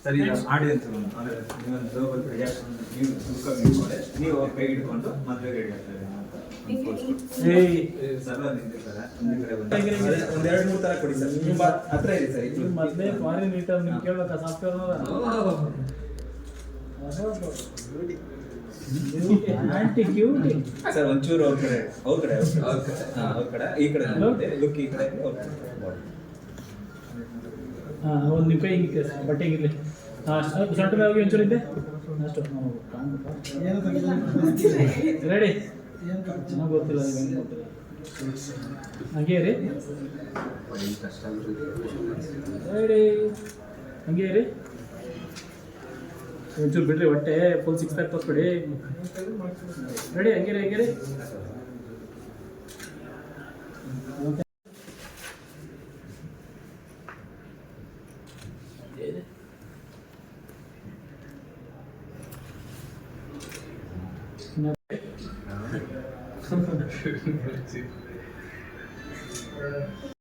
ಸರಿ ಆಡಿಯನ್ಸ್ ನೀವೊಂದು ನೀವು ಸುಖ ಇಟ್ಕೊಂಡೆ ನೀವು ಅವ್ರ ಕೈ ಹಿಡ್ಕೊಂಡು ಮದುವೆ ರೆಡಿ ಆಗ್ತಾರೆ ಸರ್ ಒಂದು ಎರಡು ಮೂರು ತರ ಕೊಡಿ ಸರ್ ನಿಮ್ಮ ಹತ್ರ ಇದೆ ಸರ್ ಮೊದಲೇ ಫಾರಿನ್ ರಿಟರ್ನ್ ನಿಮ್ಗೆ ಕೇಳಬೇಕಾ ಸಾಫ್ಟ್ವೇರ್ ಆಂಟಿ ಕ್ಯೂಟಿ ಸರ್ ಒಂಚೂರು ಅವ್ರ ಕಡೆ ಈ ಕಡೆ ಲುಕ್ ಈ ಕಡೆ ಅವ್ರ ಕಡೆ ಹಾಂ ಒಂದು ನಿಮ್ಮ ಕೈ ಹಿಂಗೆ ಬಟ್ಟೆ ಹಿಂಗಿರಲಿ ಹಾಂ ಸೊಂಟ ಹೋಗಿ ಒಂಚೂರು ಇದ್ದೆ ಅಷ್ಟು ರೆಡಿ ಚೆನ್ನಾಗಿ ಗೊತ್ತಿಲ್ಲ ಹೆಂಗೆ ಗೊತ್ತಿಲ್ಲ ಹಂಗೆ ರೀ ರೆಡಿ ಹಂಗೆ ರೀ ಒಂಚೂರು ಬಿಡ್ರಿ ಹೊಟ್ಟೆ ಫುಲ್ ಸಿಕ್ಸ್ ಪ್ಯಾಕ್ ತೋರಿಸ್ಬಿಡಿ ರೆಡಿ ಹಂಗೆ ರೀ